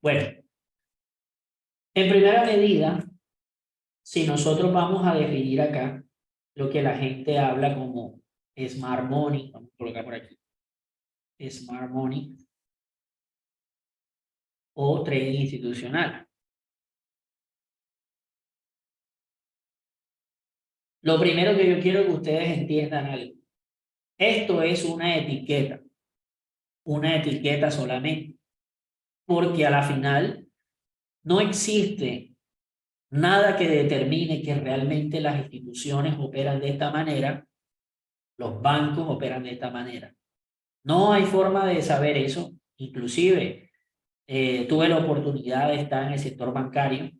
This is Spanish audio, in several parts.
Bueno, en primera medida, si nosotros vamos a definir acá lo que la gente habla como Smart Money, vamos a colocar por aquí, Smart Money o trading institucional. Lo primero que yo quiero que ustedes entiendan algo. Esto es una etiqueta solamente, porque a la final no existe nada que determine que realmente las instituciones operan de esta manera, los bancos operan de esta manera. No hay forma de saber eso. Inclusive, tuve la oportunidad de estar en el sector bancario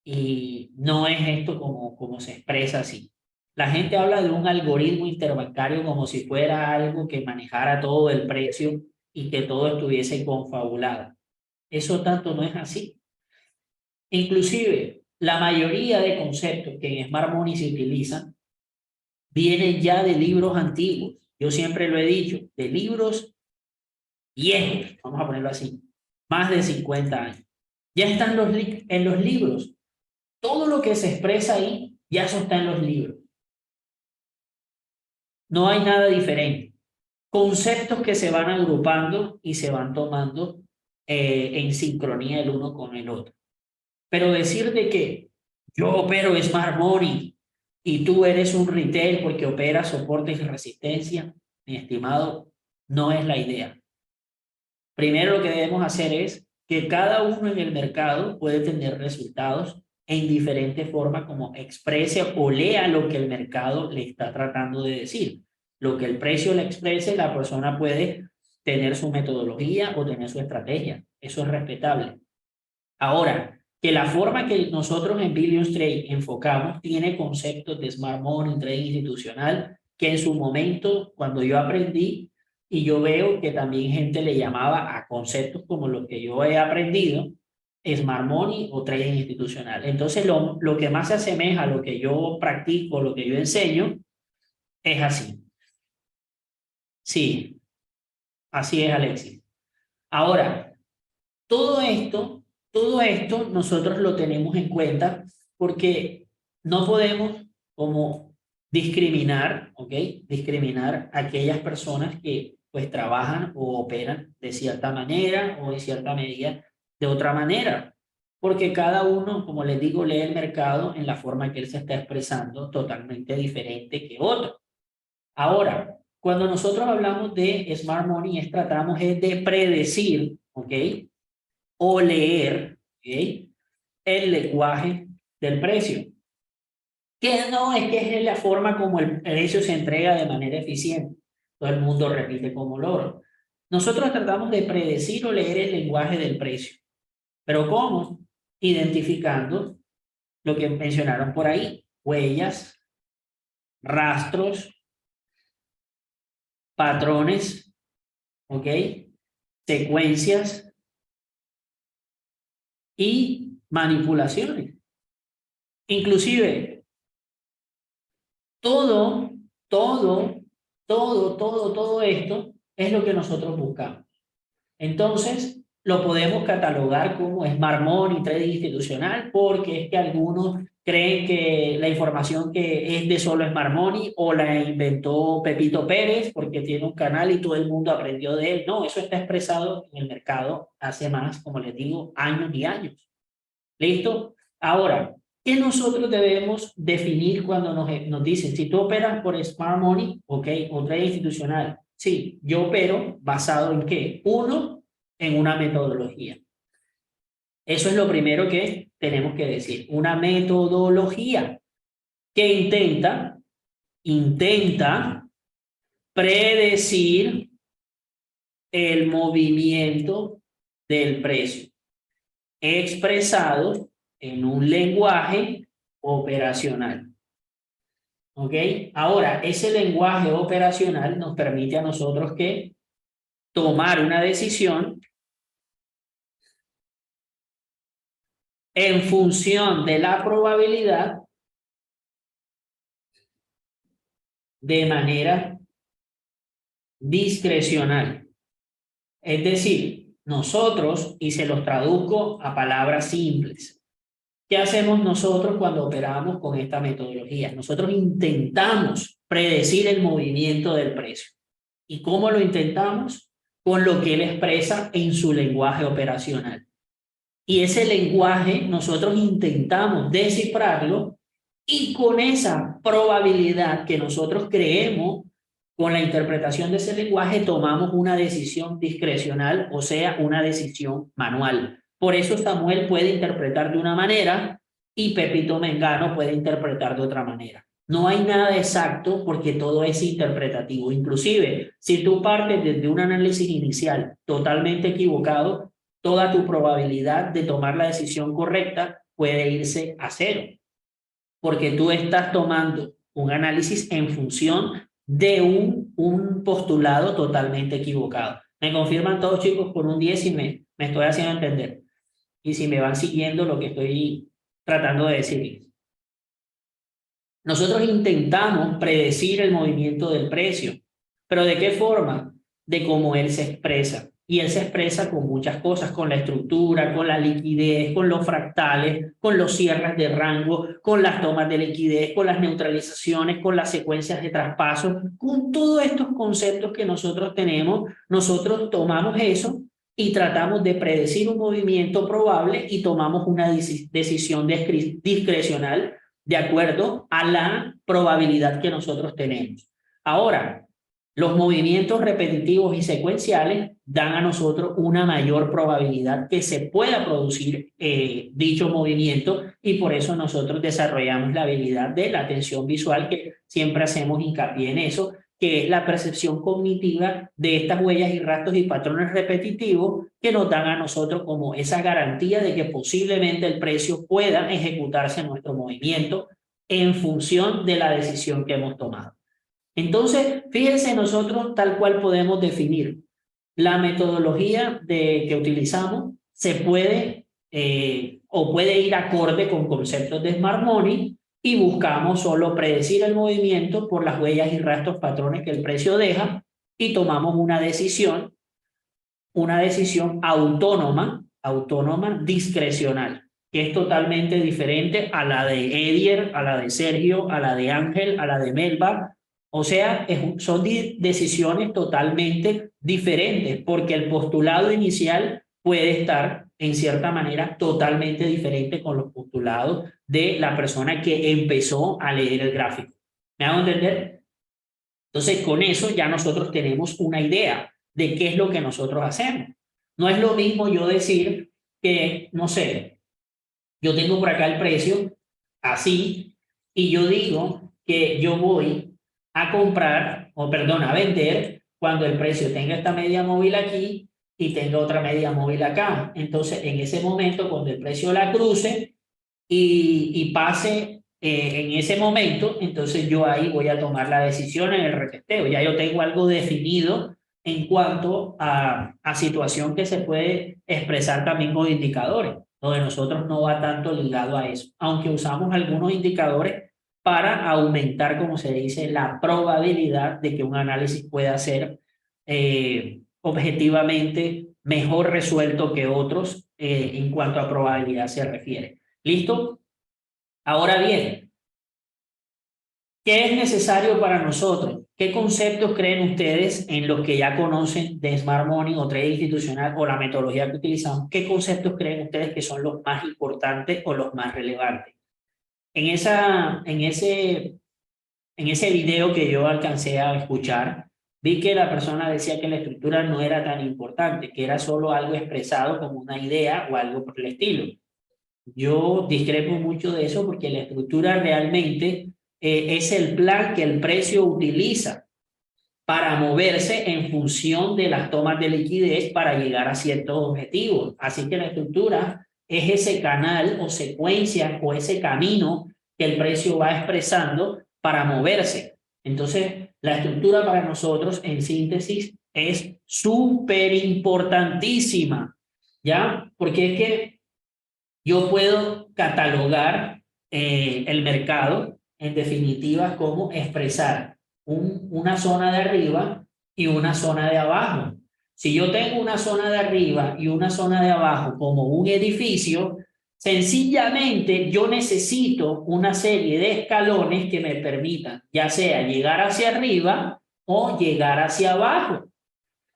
y no es esto como se expresa así. La gente habla de un algoritmo interbancario como si fuera algo que manejara todo el precio y que todo estuviese confabulado. Eso tanto no es así. Inclusive, la mayoría de conceptos que en Smart Money se utilizan vienen ya de libros antiguos. Yo siempre lo he dicho, de libros viejos, vamos a ponerlo así, más de 50 años. Ya están en los libros. Todo lo que se expresa ahí, ya eso está en los libros. No hay nada diferente. Conceptos que se van agrupando y se van tomando en sincronía el uno con el otro. Pero decir de que yo opero Smart Money y tú eres un retail porque operas soportes y resistencia, mi estimado, no es la idea. Primero lo que debemos hacer es que cada uno en el mercado puede tener resultados en diferentes formas como exprese o lea lo que el mercado le está tratando de decir. Lo que el precio le exprese, la persona puede tener su metodología o tener su estrategia. Eso es respetable. Ahora, que la forma que nosotros en Billions Trade enfocamos tiene conceptos de Smart Money, trading institucional, que en su momento, cuando yo aprendí, y yo veo que también gente le llamaba a conceptos como los que yo he aprendido, Smart Money o trading institucional. Entonces, lo que más se asemeja a lo que yo practico, lo que yo enseño, es así. Sí, así es, Alexis. Ahora, todo esto nosotros lo tenemos en cuenta porque no podemos como discriminar, ¿ok? Discriminar a aquellas personas que pues trabajan o operan de cierta manera o de cierta medida de otra manera. Porque cada uno, como les digo, lee el mercado en la forma que él se está expresando totalmente diferente que otro. Ahora, cuando nosotros hablamos de Smart Money, tratamos es de predecir, ¿ok? O leer, ¿ok? El lenguaje del precio. Que no es que es la forma como el precio se entrega de manera eficiente. Todo el mundo repite como loro. Nosotros tratamos de predecir o leer el lenguaje del precio. ¿Pero cómo? Identificando lo que mencionaron por ahí. Huellas, rastros, patrones, ¿ok? Secuencias y manipulaciones. Inclusive, todo, todo, todo esto es lo que nosotros buscamos. Entonces, lo podemos catalogar como Smart Money, trading institucional, porque es que algunos creen que la información que es de solo Smart Money o la inventó Pepito Pérez porque tiene un canal y todo el mundo aprendió de él. No, eso está expresado en el mercado hace más, como les digo, años y años. ¿Listo? Ahora, ¿qué nosotros debemos definir cuando nos dicen, si tú operas por Smart Money, ok, o trade institucional? Sí, yo opero basado en qué? Uno, en una metodología. Eso es lo primero que tenemos que decir. Una metodología que intenta predecir el movimiento del precio, expresado en un lenguaje operacional. ¿Ok? Ahora, ese lenguaje operacional nos permite a nosotros que tomar una decisión en función de la probabilidad de manera discrecional. Es decir, nosotros, y se los traduzco a palabras simples, ¿qué hacemos nosotros cuando operamos con esta metodología? Nosotros intentamos predecir el movimiento del precio. ¿Y cómo lo intentamos? Con lo que él expresa en su lenguaje operacional. Y ese lenguaje nosotros intentamos descifrarlo y con esa probabilidad que nosotros creemos, con la interpretación de ese lenguaje, tomamos una decisión discrecional, o sea, una decisión manual. Por eso Samuel puede interpretar de una manera y Pepito Mengano puede interpretar de otra manera. No hay nada exacto porque todo es interpretativo. Inclusive, si tú partes desde un análisis inicial totalmente equivocado, toda tu probabilidad de tomar la decisión correcta puede irse a cero, porque tú estás tomando un análisis en función de un postulado totalmente equivocado. Me confirman todos, chicos, por un 10 y me estoy haciendo entender. Y si me van siguiendo lo que estoy tratando de decir. Nosotros intentamos predecir el movimiento del precio, pero ¿de qué forma? De cómo él se expresa. Y él se expresa con muchas cosas, con la estructura, con la liquidez, con los fractales, con los cierres de rango, con las tomas de liquidez, con las neutralizaciones, con las secuencias de traspaso, con todos estos conceptos que nosotros tenemos. Nosotros tomamos eso y tratamos de predecir un movimiento probable y tomamos una decisión discrecional de acuerdo a la probabilidad que nosotros tenemos. Ahora, los movimientos repetitivos y secuenciales dan a nosotros una mayor probabilidad que se pueda producir dicho movimiento y por eso nosotros desarrollamos la habilidad de la atención visual, que siempre hacemos hincapié en eso, que es la percepción cognitiva de estas huellas y rastros y patrones repetitivos que nos dan a nosotros como esa garantía de que posiblemente el precio pueda ejecutarse en nuestro movimiento en función de la decisión que hemos tomado. Entonces, fíjense nosotros tal cual podemos definir la metodología que utilizamos, se puede o puede ir acorde con conceptos de Smart Money y buscamos solo predecir el movimiento por las huellas y rastros patrones que el precio deja y tomamos una decisión autónoma discrecional, que es totalmente diferente a la de Edier, a la de Sergio, a la de Ángel, a la de Melba. O sea, son decisiones totalmente diferentes, porque el postulado inicial puede estar, en cierta manera, totalmente diferente con los postulados de la persona que empezó a leer el gráfico. ¿Me hago entender? Entonces, con eso ya nosotros tenemos una idea de qué es lo que nosotros hacemos. No es lo mismo yo decir que, no sé, yo tengo por acá el precio así y yo digo que yo voy a comprar, o perdón, a vender cuando el precio tenga esta media móvil aquí y tenga otra media móvil acá. Entonces, en ese momento, cuando el precio la cruce y pase en ese momento, entonces yo ahí voy a tomar la decisión en el retesteo. Ya yo tengo algo definido en cuanto a situación que se puede expresar también con indicadores. Lo de nosotros no va tanto ligado a eso, aunque usamos algunos indicadores para aumentar, como se dice, la probabilidad de que un análisis pueda ser objetivamente mejor resuelto que otros en cuanto a probabilidad se refiere. ¿Listo? Ahora bien, ¿qué es necesario para nosotros? ¿Qué conceptos creen ustedes en los que ya conocen de Smart Money o Trade Institucional o la metodología que utilizamos? ¿Qué conceptos creen ustedes que son los más importantes o los más relevantes? En ese video que yo alcancé a escuchar, vi que la persona decía que la estructura no era tan importante, que era solo algo expresado como una idea o algo por el estilo. Yo discrepo mucho de eso porque la estructura realmente es el plan que el precio utiliza para moverse en función de las tomas de liquidez para llegar a ciertos objetivos. Así que la estructura es ese canal o secuencia o ese camino que el precio va expresando para moverse. Entonces, la estructura para nosotros, en síntesis, es súper importantísima, ¿ya? Porque es que yo puedo catalogar el mercado, en definitiva, como expresar una zona de arriba y una zona de abajo. Si yo tengo una zona de arriba y una zona de abajo como un edificio, sencillamente yo necesito una serie de escalones que me permitan ya sea llegar hacia arriba o llegar hacia abajo.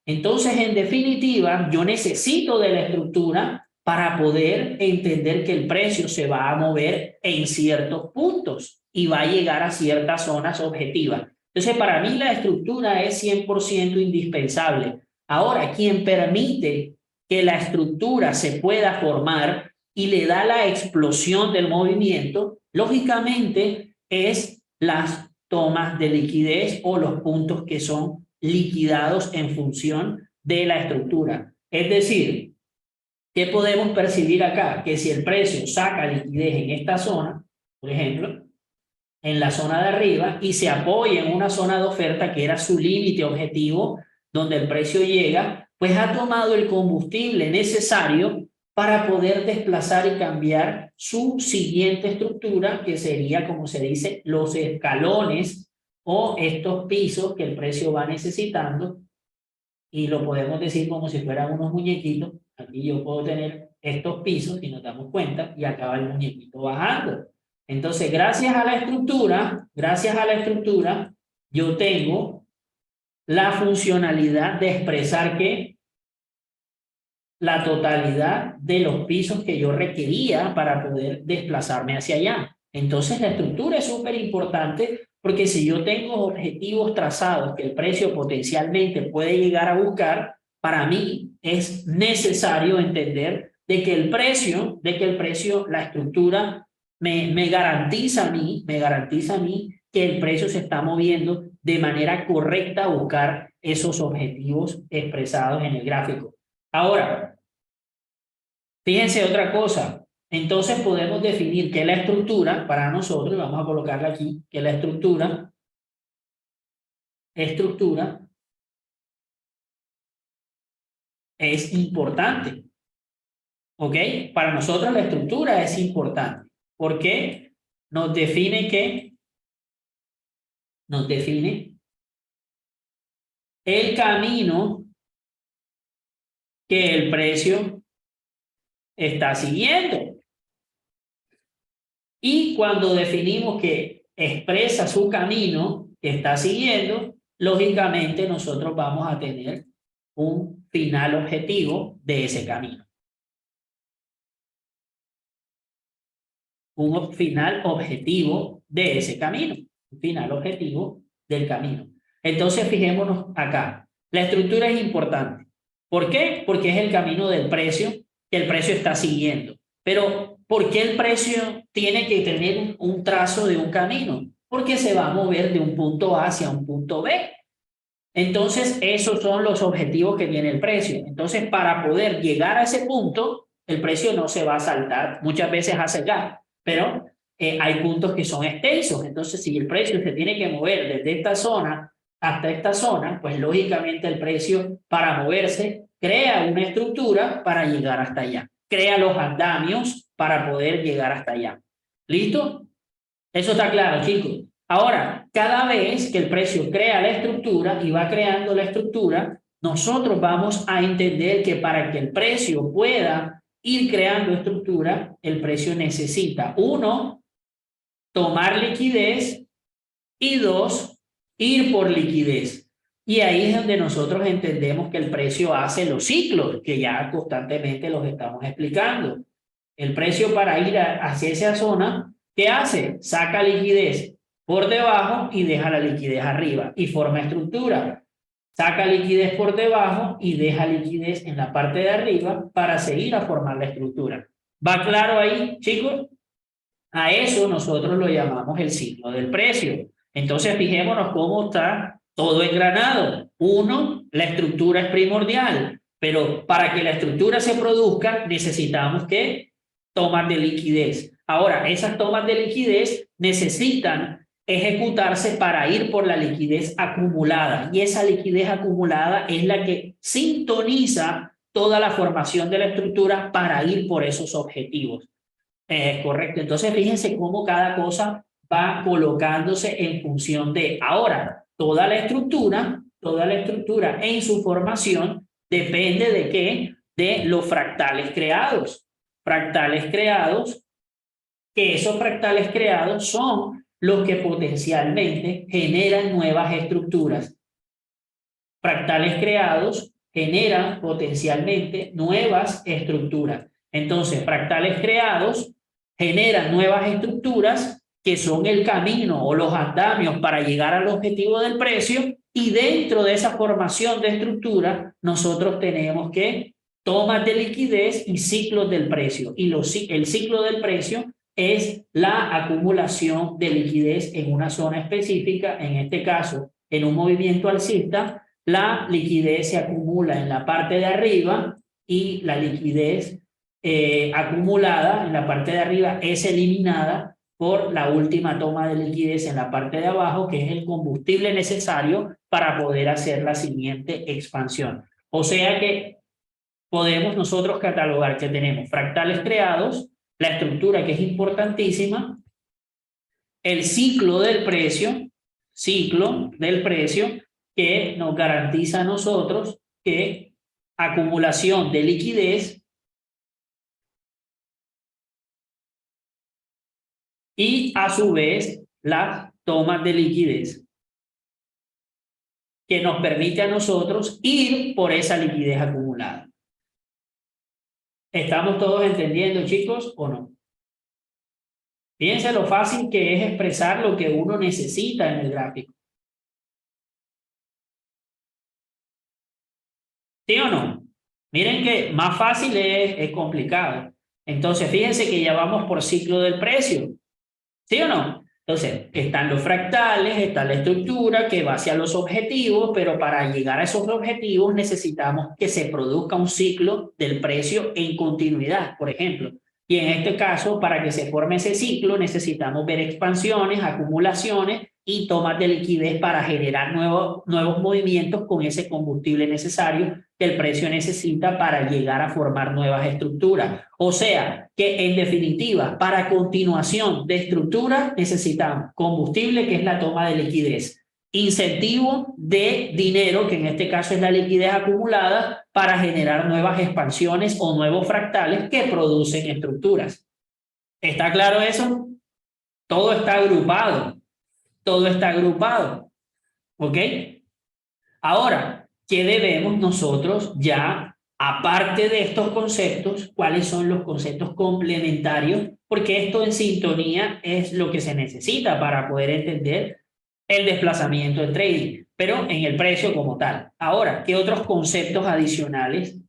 Entonces, en definitiva, yo necesito de la estructura para poder entender que el precio se va a mover en ciertos puntos y va a llegar a ciertas zonas objetivas. Entonces, para mí la estructura es 100% indispensable. Ahora, quien permite que la estructura se pueda formar y le da la explosión del movimiento, lógicamente es las tomas de liquidez o los puntos que son liquidados en función de la estructura. Es decir, ¿qué podemos percibir acá? Que si el precio saca liquidez en esta zona, por ejemplo, en la zona de arriba, y se apoya en una zona de oferta que era su límite objetivo, donde el precio llega, pues ha tomado el combustible necesario para poder desplazar y cambiar su siguiente estructura, que sería, como se dice, los escalones o estos pisos que el precio va necesitando, y lo podemos decir como si fueran unos muñequitos. Aquí yo puedo tener estos pisos, si nos damos cuenta, y acaba el muñequito bajando. Entonces, gracias a la estructura, yo tengo la funcionalidad de expresar que la totalidad de los pisos que yo requería para poder desplazarme hacia allá. Entonces, la estructura es súper importante porque si yo tengo objetivos trazados que el precio potencialmente puede llegar a buscar, para mí es necesario entender de que el precio, la estructura me garantiza a mí que el precio se está moviendo de manera correcta a buscar esos objetivos expresados en el gráfico. Ahora, fíjense otra cosa. Entonces podemos definir que la estructura, para nosotros, vamos a colocarla aquí, que la estructura es importante. ¿Ok? Para nosotros la estructura es importante. ¿Por qué? Nos define que, nos define el camino que el precio está siguiendo. Y cuando definimos que expresa su camino que está siguiendo, lógicamente nosotros vamos a tener un final objetivo de ese camino. Un final objetivo de ese camino. Un final objetivo del camino. Entonces, fijémonos acá. La estructura es importante. ¿Por qué? Porque es el camino del precio que el precio está siguiendo. Pero, ¿por qué el precio tiene que tener un trazo de un camino? Porque se va a mover de un punto A hacia un punto B. Entonces, esos son los objetivos que tiene el precio. Entonces, para poder llegar a ese punto, el precio no se va a saltar. Muchas veces hace gap, pero hay puntos que son extensos. Entonces, si el precio se tiene que mover desde esta zona hasta esta zona, pues lógicamente el precio para moverse crea una estructura para llegar hasta allá. Crea los andamios para poder llegar hasta allá. ¿Listo? Eso está claro, chicos. Ahora, cada vez que el precio crea la estructura y va creando la estructura, nosotros vamos a entender que para que el precio pueda ir creando estructura, el precio necesita, uno, tomar liquidez y dos, ir por liquidez. Y ahí es donde nosotros entendemos que el precio hace los ciclos, que ya constantemente los estamos explicando. El precio para ir hacia esa zona, ¿qué hace? Saca liquidez por debajo y deja la liquidez arriba y forma estructura. Saca liquidez por debajo y deja liquidez en la parte de arriba para seguir a formar la estructura. ¿Va claro ahí, chicos? A eso nosotros lo llamamos el ciclo del precio. Entonces, fijémonos cómo está todo engranado. Uno, la estructura es primordial, pero para que la estructura se produzca necesitamos que tomas de liquidez. Ahora, esas tomas de liquidez necesitan ejecutarse para ir por la liquidez acumulada, y esa liquidez acumulada es la que sintoniza toda la formación de la estructura para ir por esos objetivos. Correcto. Entonces, fíjense cómo cada cosa va colocándose en función de. Ahora, toda la estructura en su formación Depende de qué, de los fractales creados. Fractales creados, que esos fractales creados son los que potencialmente generan nuevas estructuras. Fractales creados generan potencialmente nuevas estructuras. Entonces, fractales creados generan nuevas estructuras que son el camino o los andamios para llegar al objetivo del precio, y dentro de esa formación de estructura nosotros tenemos que tomas de liquidez y ciclos del precio. Y el ciclo del precio es la acumulación de liquidez en una zona específica, en este caso en un movimiento alcista. La liquidez se acumula en la parte de arriba y la liquidez acumulada en la parte de arriba es eliminada por la última toma de liquidez en la parte de abajo, que es el combustible necesario para poder hacer la siguiente expansión. O sea que podemos nosotros catalogar que tenemos fractales creados, la estructura que es importantísima, el ciclo del precio que nos garantiza a nosotros que acumulación de liquidez y a su vez las tomas de liquidez que nos permite a nosotros ir por esa liquidez acumulada. ¿Estamos todos entendiendo, chicos, o no? Fíjense lo fácil que es expresar lo que uno necesita en el gráfico. ¿Sí o no? Miren que más fácil es complicado. Entonces, fíjense que ya vamos por ciclo del precio. ¿Sí o no? Entonces, están los fractales, está la estructura que va hacia los objetivos, pero para llegar a esos objetivos necesitamos que se produzca un ciclo del precio en continuidad, por ejemplo. Y en este caso, para que se forme ese ciclo, necesitamos ver expansiones, acumulaciones y tomas de liquidez para generar nuevos movimientos con ese combustible necesario que el precio necesita para llegar a formar nuevas estructuras. O sea, que en definitiva, para continuación de estructura necesitamos combustible, que es la toma de liquidez, incentivo de dinero, que en este caso es la liquidez acumulada, para generar nuevas expansiones o nuevos fractales que producen estructuras. ¿Está claro eso? Todo está agrupado. Todo está agrupado. ¿Ok? Ahora, ¿qué debemos nosotros ya, aparte de estos conceptos, cuáles son los conceptos complementarios? Porque esto en sintonía es lo que se necesita para poder entender el desplazamiento del trading, pero en el precio como tal. Ahora, ¿qué otros conceptos adicionales?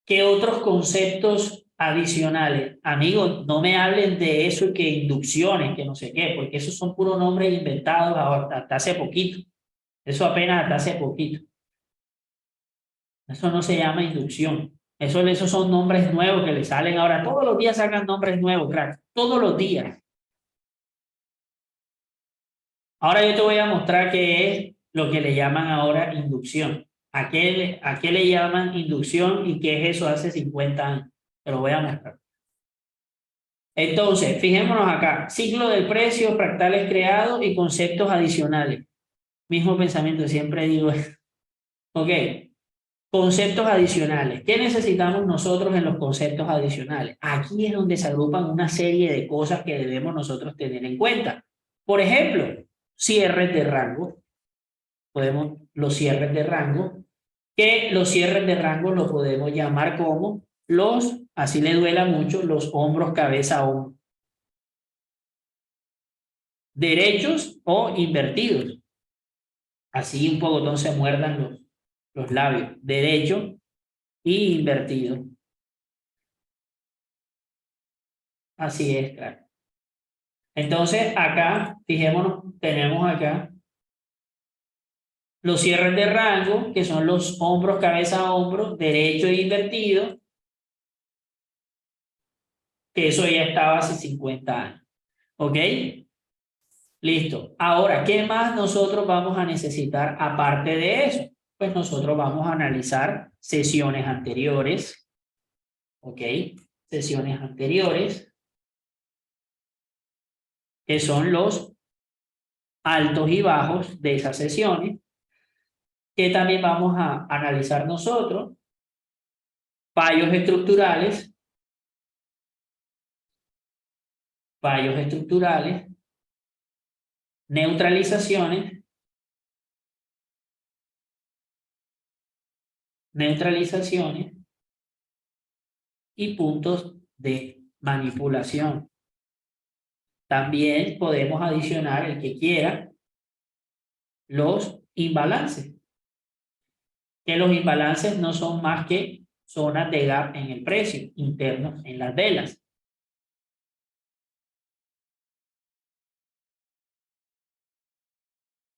¿Qué otros conceptos adicionales? Amigos, no me hablen de eso, que inducciones, que no sé qué, porque esos son puros nombres inventados hasta hace poquito. Eso apenas hasta hace poquito. Eso no se llama inducción. Esos son nombres nuevos que le salen ahora. Todos los días sacan nombres nuevos, crack. Todos los días. Ahora yo te voy a mostrar qué es lo que le llaman ahora inducción. ¿A qué le llaman inducción y qué es eso hace 50 años? Te lo voy a mostrar. Entonces, fijémonos acá. Ciclo del precio, fractales creados y conceptos adicionales. Mismo pensamiento, siempre digo. Ok. Conceptos adicionales. ¿Qué necesitamos nosotros en los conceptos adicionales? Aquí es donde se agrupan una serie de cosas que debemos nosotros tener en cuenta. Por ejemplo, cierres de rango. Los cierres de rango, que los cierres de rango los podemos llamar como así le duela mucho, los hombros, cabeza, hombro. Derechos o invertidos. Así un poco entonces muerdan los labios. Derecho y invertido. Así es, claro. Entonces, acá, fijémonos, tenemos acá los cierres de rango, que son los hombros, cabeza, hombro, derecho e invertido, que eso ya estaba hace 50 años. ¿Ok? Listo. Ahora, ¿qué más nosotros vamos a necesitar aparte de eso? Pues nosotros vamos a analizar sesiones anteriores. ¿Ok? Sesiones anteriores, que son los altos y bajos de esas sesiones, que también vamos a analizar nosotros, fallos estructurales, neutralizaciones, y puntos de manipulación. También podemos adicionar, el que quiera, los imbalances. Que los imbalances no son más que zonas de gap en el precio, internos en las velas.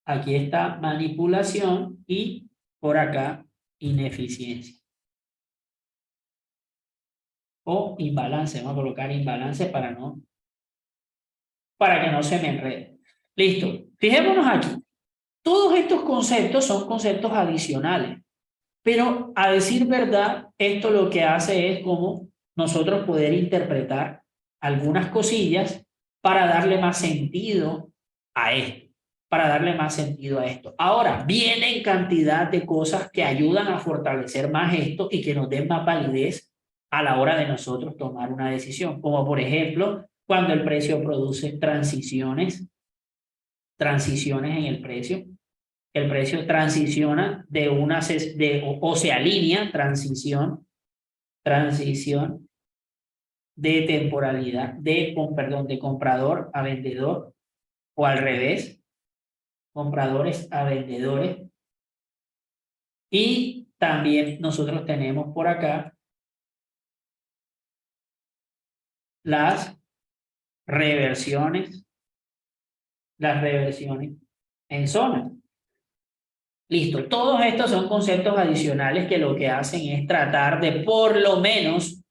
Aquí está manipulación y por acá ineficiencia. O imbalance, vamos a colocar imbalance para que no se me enrede. Listo, fijémonos aquí. Todos estos conceptos son conceptos adicionales, pero a decir verdad, esto lo que hace es como nosotros poder interpretar algunas cosillas para darle más sentido a esto. Ahora, vienen cantidad de cosas que ayudan a fortalecer más esto y que nos den más validez a la hora de nosotros tomar una decisión, como por ejemplo, cuando el precio produce transiciones en el precio. El precio transiciona o se alinea, transición de temporalidad, de comprador a vendedor, o al revés, compradores a vendedores. Y también nosotros tenemos por acá las reversiones en zona. Listo, todos estos son conceptos adicionales que lo que hacen es tratar de por lo menos,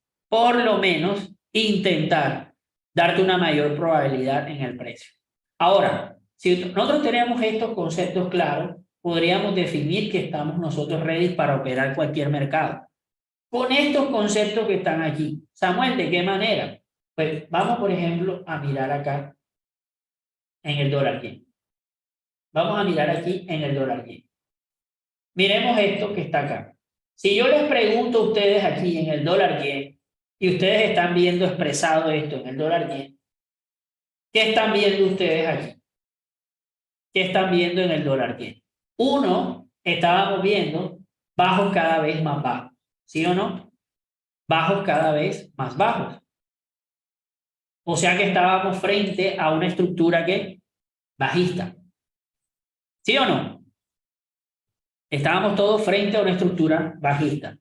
intentar darte una mayor probabilidad en el precio. Ahora, si nosotros tenemos estos conceptos claros, podríamos definir que estamos nosotros ready para operar cualquier mercado. Con estos conceptos que están aquí. Samuel, ¿de qué manera? Pues vamos, por ejemplo, a mirar acá en el dólar yen. Vamos a mirar aquí en el dólar yen. Miremos esto que está acá. Si yo les pregunto a ustedes aquí en el dólar yen, y ustedes están viendo expresado esto en el dólar yen, ¿qué están viendo ustedes aquí? ¿Qué están viendo en el dólar yen? Uno, estábamos viendo bajos cada vez más bajos, ¿sí o no? Bajos cada vez más bajos. O sea que estábamos frente a una estructura que bajista. ¿Sí o no? Estábamos todos frente a una estructura bajista.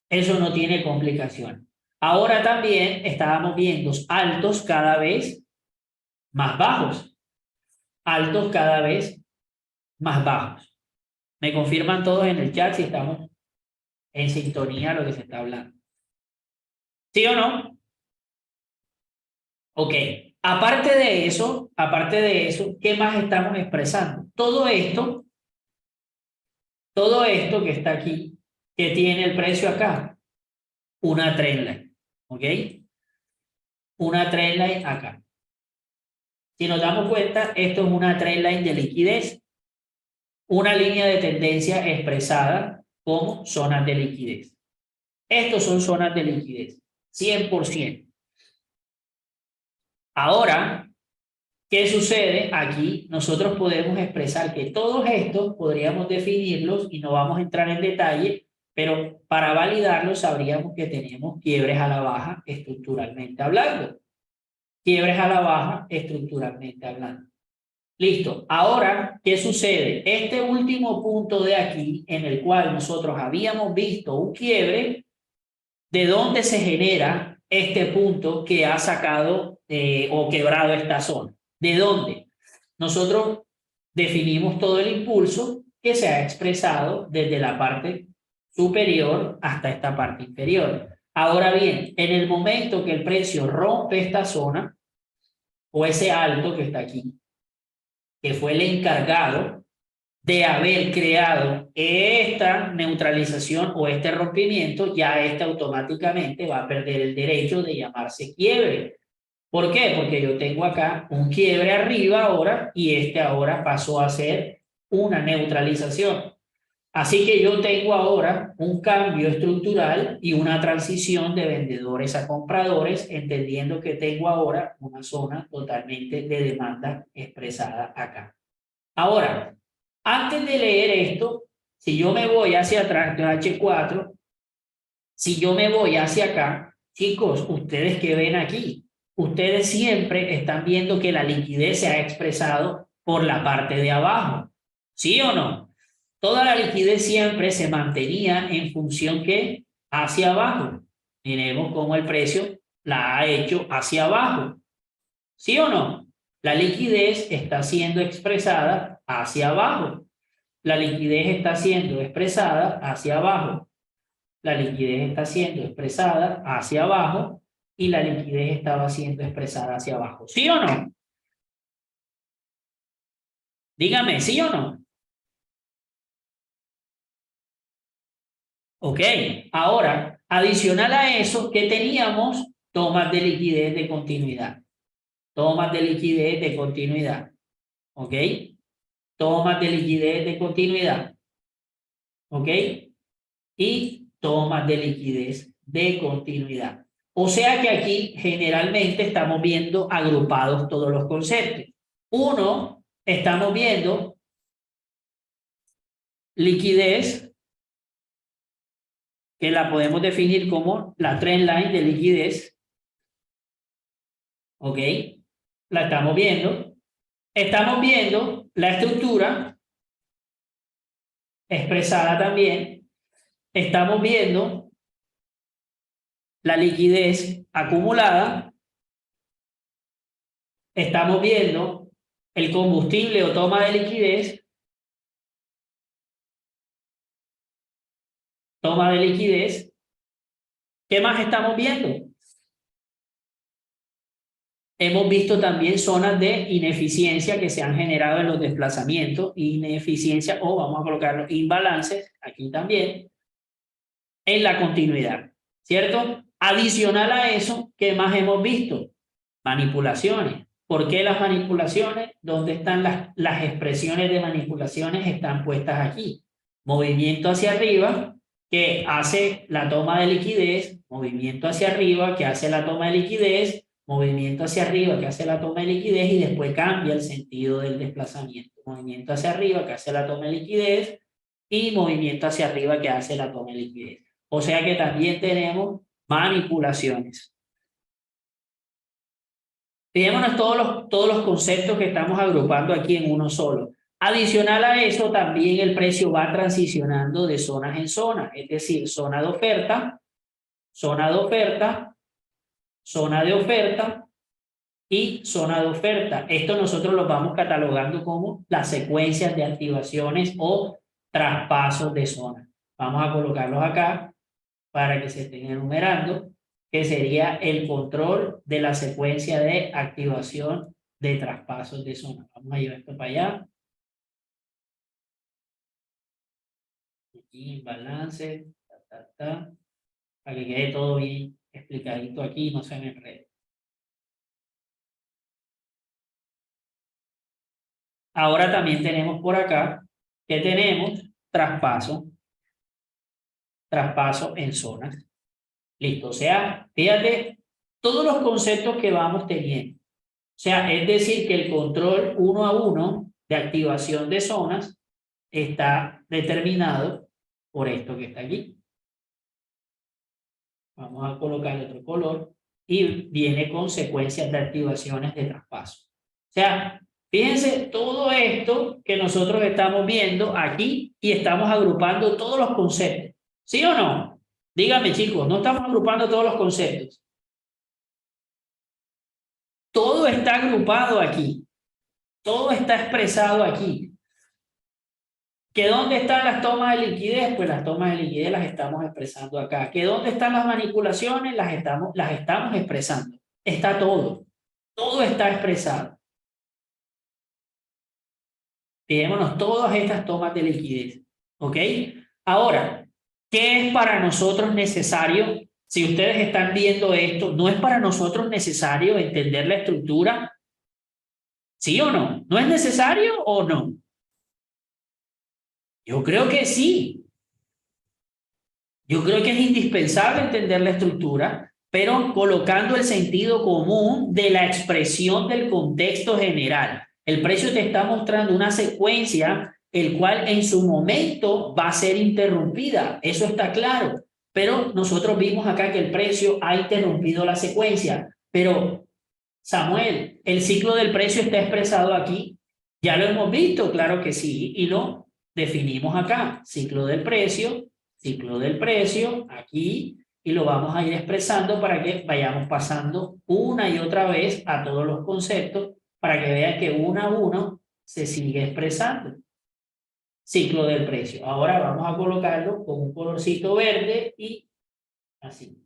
Eso no tiene complicación. Ahora también estábamos viendo altos cada vez más bajos. Altos cada vez más bajos. Me confirman todos en el chat si estamos en sintonía a lo que se está hablando. ¿Sí o no? Ok. Aparte de eso, ¿qué más estamos expresando? Todo esto que está aquí, que tiene el precio acá, una trendline. ¿Ok? Una trendline acá. Si nos damos cuenta, esto es una trendline de liquidez. Una línea de tendencia expresada como zonas de liquidez. Estos son zonas de liquidez, 100%. Ahora, ¿qué sucede? Aquí nosotros podemos expresar que todos estos podríamos definirlos y no vamos a entrar en detalle, pero para validarlos sabríamos que tenemos quiebres a la baja estructuralmente hablando. Quiebres a la baja estructuralmente hablando. Listo. Ahora, ¿qué sucede? Este último punto de aquí, en el cual nosotros habíamos visto un quiebre, ¿de dónde se genera este punto que ha sacado o quebrado esta zona? ¿De dónde? Nosotros definimos todo el impulso que se ha expresado desde la parte superior hasta esta parte inferior. Ahora bien, en el momento que el precio rompe esta zona, o ese alto que está aquí, que fue el encargado de haber creado esta neutralización o este rompimiento, ya este automáticamente va a perder el derecho de llamarse quiebre. ¿Por qué? Porque yo tengo acá un quiebre arriba ahora y este ahora pasó a ser una neutralización. Así que yo tengo ahora un cambio estructural y una transición de vendedores a compradores, entendiendo que tengo ahora una zona totalmente de demanda expresada acá. Ahora, antes de leer esto, si yo me voy hacia atrás de H4, si yo me voy hacia acá, chicos, ustedes que ven aquí, ustedes siempre están viendo que la liquidez se ha expresado por la parte de abajo. ¿Sí o no? Toda la liquidez siempre se mantenía en función que hacia abajo. Miremos cómo el precio la ha hecho hacia abajo. ¿Sí o no? La liquidez está siendo expresada hacia abajo. La liquidez está siendo expresada hacia abajo. La liquidez está siendo expresada hacia abajo y la liquidez estaba siendo expresada hacia abajo. ¿Sí o no? Dígame, ¿sí o no? Ok, ahora, adicional a eso, ¿qué teníamos? Tomas de liquidez de continuidad. Tomas de liquidez de continuidad. ¿Ok? Tomas de liquidez de continuidad. ¿Ok? Y tomas de liquidez de continuidad. O sea que aquí generalmente estamos viendo agrupados todos los conceptos. Uno, estamos viendo liquidez, que la podemos definir como la trend line de liquidez. ¿Ok? La estamos viendo. Estamos viendo la estructura expresada también. Estamos viendo la liquidez acumulada. Estamos viendo el combustible o toma de liquidez. Toma de liquidez. ¿Qué más estamos viendo? Hemos visto también zonas de ineficiencia que se han generado en los desplazamientos, ineficiencia o vamos a colocarlo imbalances, aquí también, en la continuidad, ¿cierto? Adicional a eso, ¿qué más hemos visto? Manipulaciones. ¿Por qué las manipulaciones? ¿Dónde están las expresiones de manipulaciones? Están puestas aquí. Movimiento hacia arriba, que hace la toma de liquidez, movimiento hacia arriba, que hace la toma de liquidez, movimiento hacia arriba, que hace la toma de liquidez y después cambia el sentido del desplazamiento. Movimiento hacia arriba, que hace la toma de liquidez y movimiento hacia arriba, que hace la toma de liquidez. O sea que también tenemos manipulaciones. Fijémonos todos los conceptos que estamos agrupando aquí en uno solo. Adicional a eso, también el precio va transicionando de zonas en zonas, es decir, zona de oferta, zona de oferta, zona de oferta y zona de oferta. Esto nosotros lo vamos catalogando como las secuencias de activaciones o traspasos de zona. Vamos a colocarlos acá para que se estén enumerando, que sería el control de la secuencia de activación de traspasos de zona. Vamos a llevar esto para allá. Aquí, balance, para que quede todo bien explicadito aquí, no se me enrede. Ahora también tenemos por acá que tenemos traspaso en zonas. Listo, o sea, fíjate todos los conceptos que vamos teniendo. O sea, es decir, que el control 1 a 1 de activación de zonas está determinado por esto que está aquí. Vamos a colocar otro color y viene consecuencias de activaciones de traspaso. O sea, fíjense todo esto que nosotros estamos viendo aquí y estamos agrupando todos los conceptos. ¿Sí o no? Díganme, chicos, no estamos agrupando todos los conceptos. Todo está agrupado aquí. Todo está expresado aquí. ¿Que dónde están las tomas de liquidez? Pues las tomas de liquidez las estamos expresando acá. ¿Que dónde están las manipulaciones? Las estamos expresando. Está todo. Todo está expresado. Fijémonos todas estas tomas de liquidez. ¿Ok? Ahora, ¿qué es para nosotros necesario Si ustedes están viendo esto, ¿no es para nosotros necesario entender la estructura? ¿Sí o no? ¿No es necesario o no? Yo creo que sí. Yo creo que es indispensable entender la estructura, pero colocando el sentido común de la expresión del contexto general. El precio te está mostrando una secuencia, el cual en su momento va a ser interrumpida. Eso está claro. Pero nosotros vimos acá que el precio ha interrumpido la secuencia. Pero, Samuel, ¿el ciclo del precio está expresado aquí? Ya lo hemos visto, claro que sí, y lo definimos acá. Ciclo del precio, aquí, y lo vamos a ir expresando para que vayamos pasando una y otra vez a todos los conceptos para que vean que uno a uno se sigue expresando. Ciclo del precio. Ahora vamos a colocarlo con un colorcito verde y así.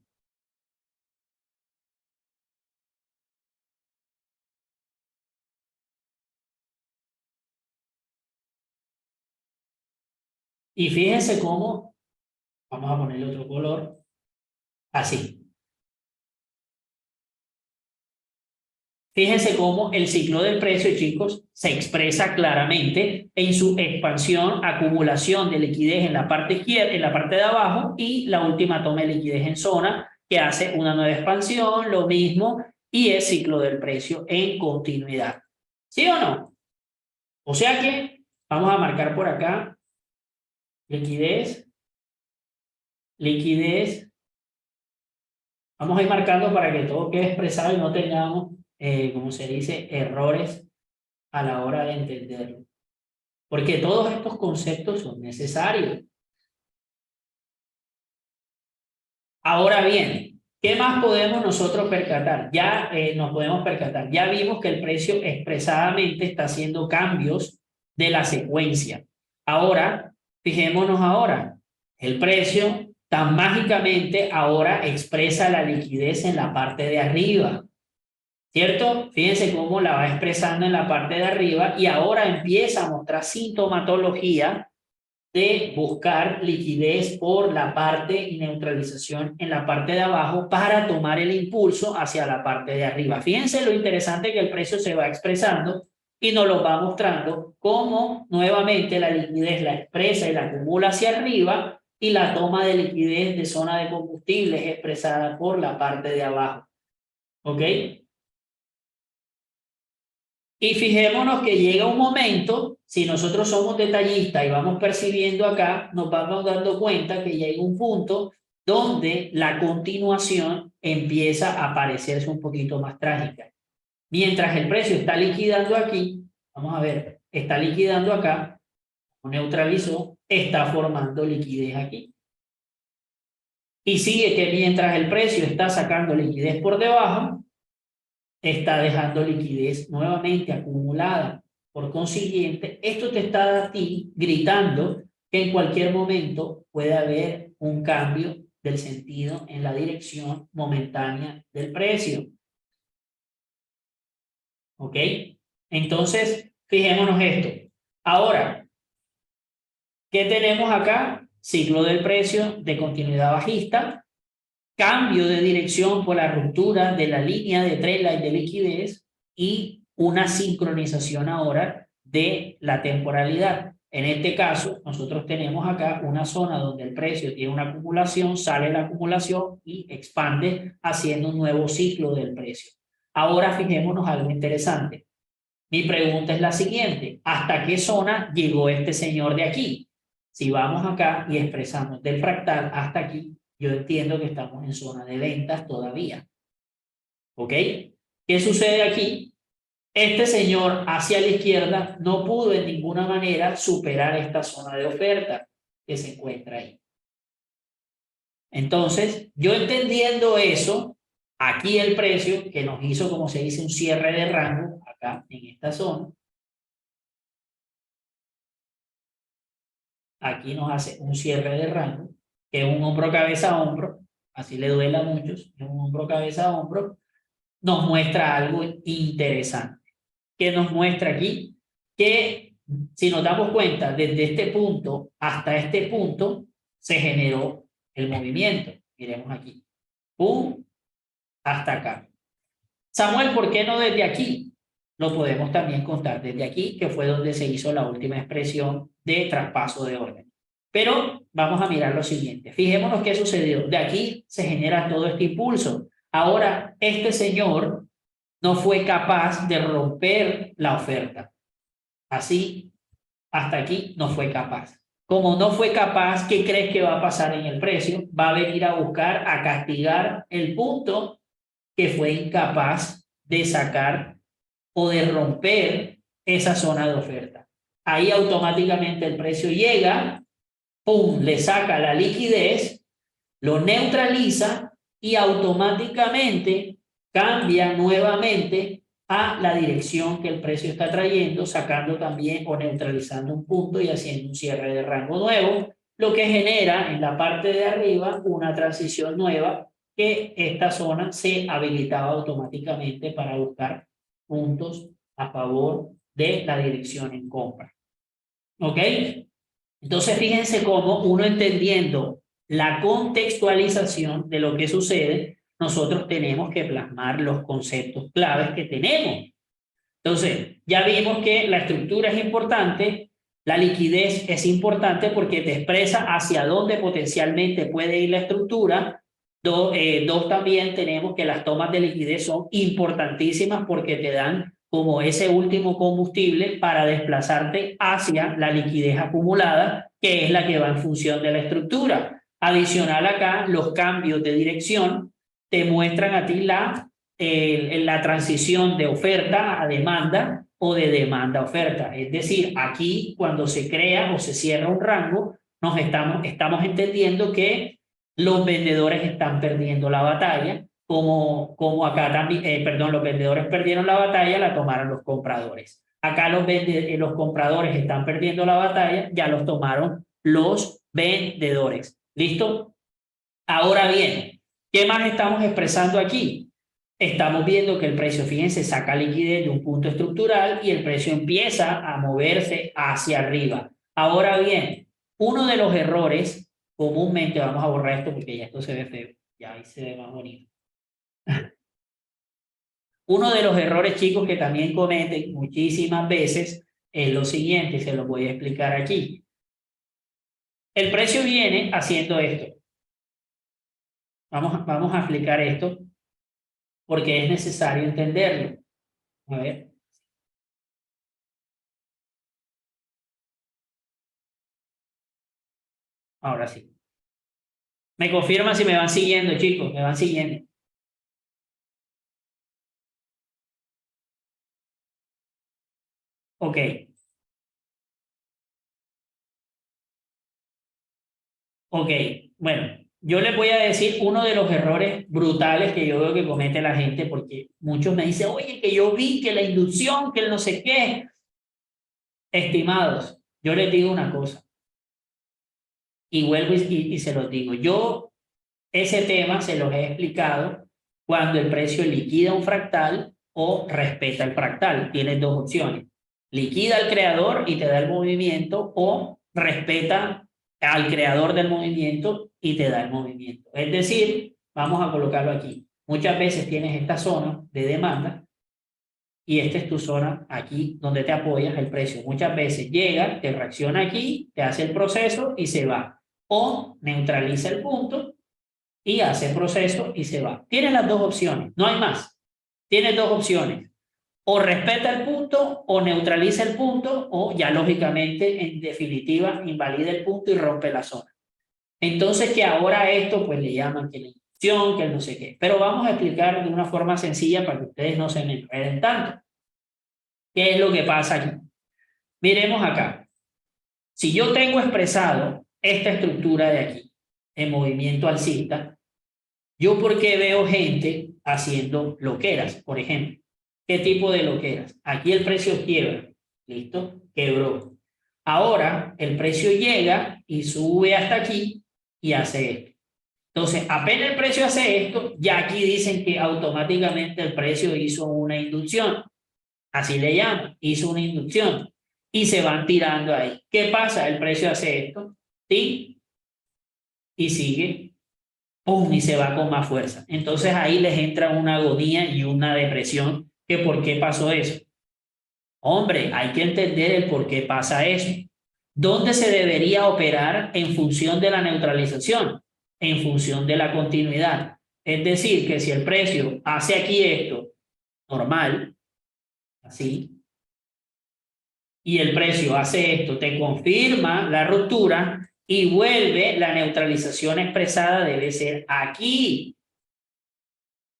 Y fíjense cómo, vamos a ponerle otro color, así. Fíjense cómo el ciclo del precio, chicos, se expresa claramente en su expansión, acumulación de liquidez en la parte izquierda, en la parte de abajo, y la última toma de liquidez en zona, que hace una nueva expansión, lo mismo, y es ciclo del precio en continuidad. ¿Sí o no? O sea que vamos a marcar por acá liquidez, liquidez. Vamos a ir marcando para que todo quede expresado y no tengamos, como se dice, errores a la hora de entenderlo. Porque todos estos conceptos son necesarios. Ahora bien, ¿qué más podemos nosotros percatar? Ya nos podemos percatar. Ya vimos que el precio expresadamente está haciendo cambios de la secuencia. Ahora, fijémonos ahora, el precio tan mágicamente ahora expresa la liquidez en la parte de arriba. ¿Cierto? Fíjense cómo la va expresando en la parte de arriba y ahora empieza a mostrar sintomatología de buscar liquidez por la parte y neutralización en la parte de abajo para tomar el impulso hacia la parte de arriba. Fíjense lo interesante que el precio se va expresando y nos lo va mostrando cómo nuevamente la liquidez la expresa y la acumula hacia arriba y la toma de liquidez de zona de combustible es expresada por la parte de abajo. ¿Ok? Y fijémonos que llega un momento, si nosotros somos detallistas y vamos percibiendo acá, nos vamos dando cuenta que llega un punto donde la continuación empieza a parecerse un poquito más trágica. Mientras el precio está liquidando aquí, vamos a ver, está liquidando acá, neutralizó, está formando liquidez aquí. Y sigue que mientras el precio está sacando liquidez por debajo, está dejando liquidez nuevamente acumulada. Por consiguiente, esto te está a ti gritando que en cualquier momento puede haber un cambio del sentido en la dirección momentánea del precio. ¿Ok? Entonces, fijémonos esto. Ahora, ¿qué tenemos acá? Ciclo del precio de continuidad bajista, cambio de dirección por la ruptura de la línea de trendline de liquidez y una sincronización ahora de la temporalidad. En este caso, nosotros tenemos acá una zona donde el precio tiene una acumulación, sale la acumulación y expande haciendo un nuevo ciclo del precio. Ahora fijémonos algo interesante. Mi pregunta es la siguiente, ¿hasta qué zona llegó este señor de aquí? Si vamos acá y expresamos del fractal hasta aquí, yo entiendo que estamos en zona de ventas todavía. ¿Ok? ¿Qué sucede aquí? Este señor hacia la izquierda no pudo en ninguna manera superar esta zona de oferta que se encuentra ahí. Entonces, yo entendiendo eso, aquí el precio que nos hizo, como se dice, un cierre de rango, acá en esta zona, aquí nos hace un cierre de rango, que es un hombro cabeza a hombro, así le duele a muchos, es un hombro cabeza a hombro, nos muestra algo interesante. Que nos muestra aquí que si nos damos cuenta, desde este punto hasta este punto se generó el movimiento. Miremos aquí. ¡Pum! Hasta acá. Samuel, ¿por qué no desde aquí? Lo podemos también contar desde aquí, que fue donde se hizo la última expresión de traspaso de orden. Pero vamos a mirar lo siguiente. Fijémonos qué sucedió. De aquí se genera todo este impulso. Ahora, este señor no fue capaz de romper la oferta. Así, hasta aquí no fue capaz. Como no fue capaz, ¿qué crees que va a pasar en el precio? Va a venir a buscar, a castigar el punto que fue incapaz de sacar o de romper esa zona de oferta. Ahí automáticamente el precio llega, ¡pum!, le saca la liquidez, lo neutraliza y automáticamente cambia nuevamente a la dirección que el precio está trayendo, sacando también o neutralizando un punto y haciendo un cierre de rango nuevo, lo que genera en la parte de arriba una transición nueva, que esta zona se habilitaba automáticamente para buscar puntos a favor de la dirección en compra. ¿Ok? Entonces fíjense cómo uno, entendiendo la contextualización de lo que sucede, nosotros tenemos que plasmar los conceptos claves que tenemos. Entonces, ya vimos que la estructura es importante, la liquidez es importante porque te expresa hacia dónde potencialmente puede ir la estructura. Dos, también tenemos que las tomas de liquidez son importantísimas porque te dan como ese último combustible para desplazarte hacia la liquidez acumulada, que es la que va en función de la estructura. Adicional acá, los cambios de dirección te muestran a ti la transición de oferta a demanda o de demanda a oferta. Es decir, aquí cuando se crea o se cierra un rango, estamos entendiendo que los vendedores están perdiendo la batalla, como acá también, los vendedores perdieron la batalla, la tomaron los compradores. Acá los compradores están perdiendo la batalla, ya los tomaron los vendedores. ¿Listo? Ahora bien, ¿qué más estamos expresando aquí? Estamos viendo que el precio, fíjense, saca liquidez de un punto estructural y el precio empieza a moverse hacia arriba. Ahora bien, uno de los errores, comúnmente, vamos a borrar esto porque ya esto se ve feo, ya ahí se ve más bonito. Uno de los errores, chicos, que también cometen muchísimas veces es lo siguiente, se lo voy a explicar aquí. El precio viene haciendo esto. Vamos a explicar esto porque es necesario entenderlo. A ver. Ahora sí. Me confirman si me van siguiendo, chicos. Me van siguiendo. Ok. Ok. Bueno, yo les voy a decir uno de los errores brutales que yo veo que comete la gente, porque muchos me dicen, oye, que yo vi que la inducción, que el no sé qué. Estimados, yo les digo una cosa. Y vuelvo y se los digo. Yo ese tema se los he explicado cuando el precio liquida un fractal o respeta el fractal. Tienes dos opciones. Liquida al creador y te da el movimiento, o respeta al creador del movimiento y te da el movimiento. Es decir, vamos a colocarlo aquí. Muchas veces tienes esta zona de demanda y esta es tu zona aquí donde te apoyas el precio. Muchas veces llega, te reacciona aquí, te hace el proceso y se va. O neutraliza el punto y hace el proceso y se va. Tienes las dos opciones, no hay más. Tienes dos opciones. O respeta el punto, o neutraliza el punto, o ya lógicamente, en definitiva, invalida el punto y rompe la zona. Entonces, que ahora esto, pues le llaman que la inducción, que el no sé qué. Pero vamos a explicar de una forma sencilla para que ustedes no se me enreden tanto. ¿Qué es lo que pasa aquí? Miremos acá. Si yo tengo expresado esta estructura de aquí, en movimiento alcista, yo porque veo gente haciendo loqueras, por ejemplo. ¿Qué tipo de loqueras? Aquí el precio quiebra, ¿listo? Quebró. Ahora el precio llega y sube hasta aquí y hace esto. Entonces, apenas el precio hace esto, ya aquí dicen que automáticamente el precio hizo una inducción. Así le llaman, hizo una inducción. Y se van tirando ahí. ¿Qué pasa? El precio hace esto, ¿sí? Y sigue. ¡pum! Y se va con más fuerza. Entonces ahí les entra una agonía y una depresión, que por qué pasó eso. Hombre, hay que entender el por qué pasa eso. ¿Dónde se debería operar en función de la neutralización? En función de la continuidad. Es decir, que si el precio hace aquí esto, normal, así, y el precio hace esto, te confirma la ruptura y vuelve, la neutralización expresada debe ser aquí,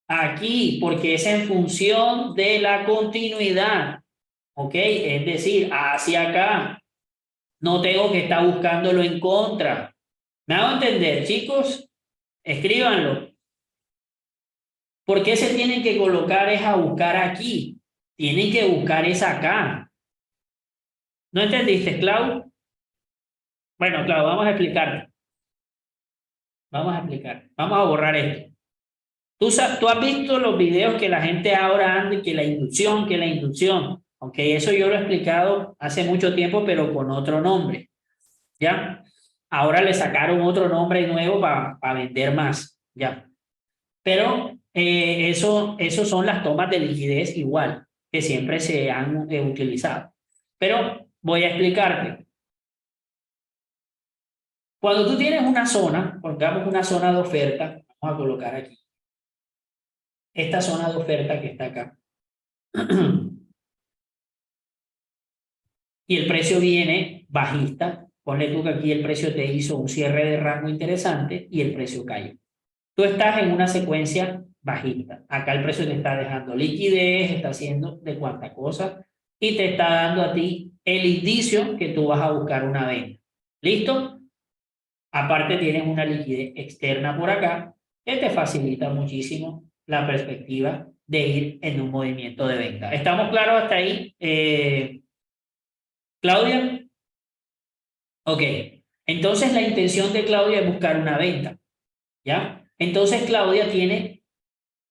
aquí, porque es en función de la continuidad, ¿ok? Es decir, hacia acá, no tengo que estar buscándolo en contra. ¿Me hago entender, chicos? Escríbanlo. ¿Por qué se tienen que colocar es a buscar aquí? Tienen que buscar es acá. ¿No entendiste, Clau? Bueno, Clau, vamos a explicarte. Vamos a explicar. Vamos a borrar esto. Tú has visto los videos que la gente ahora anda y que la inducción. Aunque eso yo lo he explicado hace mucho tiempo, pero con otro nombre. ¿Ya? Ahora le sacaron otro nombre nuevo para vender más. ¿Ya? Pero eso son las tomas de liquidez igual, que siempre se han utilizado. Pero voy a explicarte. Cuando tú tienes una zona, pongamos una zona de oferta, vamos a colocar aquí, esta zona de oferta que está acá, y el precio viene bajista, ponle tú que aquí el precio te hizo un cierre de rango interesante y el precio cayó. Tú estás en una secuencia bajista. Acá el precio te está dejando liquidez, está haciendo de cuánta cosa y te está dando a ti el indicio que tú vas a buscar una venta. ¿Listo? Aparte tienes una liquidez externa por acá que te facilita muchísimo la perspectiva de ir en un movimiento de venta. ¿Estamos claros hasta ahí, Claudia? Ok. Entonces la intención de Claudia es buscar una venta. ¿Ya? Entonces Claudia tiene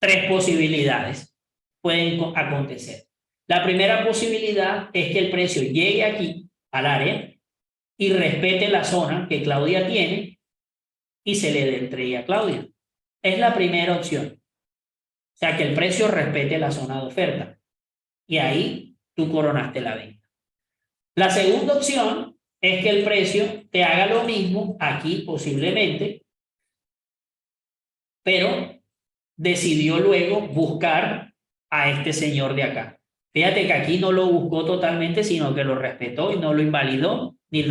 tres posibilidades. Pueden acontecer. La primera posibilidad es que el precio llegue aquí al área y respete la zona que Claudia tiene y se le dé el trade a Claudia. Es la primera opción. O sea, que el precio respete la zona de oferta. Y ahí tú coronaste la venta. La segunda opción es que el precio te haga lo mismo aquí posiblemente, pero decidió luego buscar a este señor de acá. Fíjate que aquí no lo buscó totalmente, sino que lo respetó y no lo invalidó ni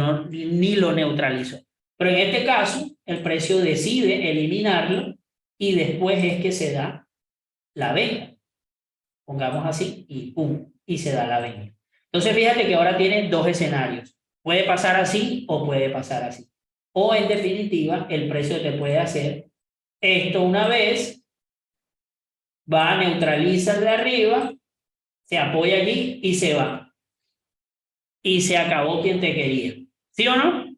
lo neutralizó. Pero en este caso, el precio decide eliminarlo y después es que se da la venta. Pongamos así y pum, y se da la venta. Entonces fíjate que ahora tiene dos escenarios. Puede pasar así o puede pasar así. O en definitiva, el precio te puede hacer esto una vez, va, neutraliza el de arriba, se apoya aquí y se va. Y se acabó quien te quería. ¿Sí o no?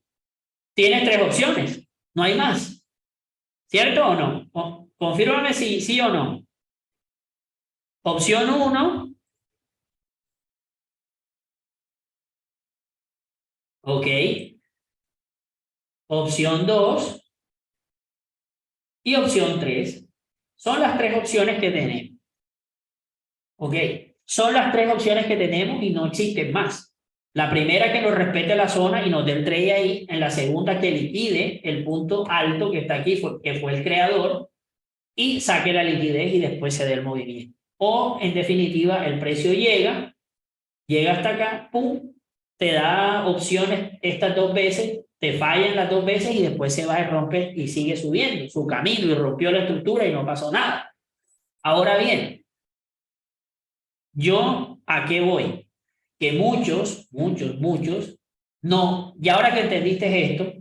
Tienes tres opciones, no hay más. ¿Cierto o no? Confírmame si sí o no. Opción 1, ok. Opción 2 y opción 3. Son las tres opciones que tenemos. Ok. Son las tres opciones que tenemos y no existen más. La primera que nos respete la zona y nos dé el trade ahí. En la segunda que liquide el punto alto que está aquí, que fue el creador, y saque la liquidez y después se dé el movimiento. O en definitiva el precio llega hasta acá, pum, te da opciones estas dos veces, te fallan las dos veces y después se va y rompe y sigue subiendo su camino y rompió la estructura y no pasó nada. Ahora bien, ¿yo a qué voy? Que muchos, no, y ahora que entendiste esto,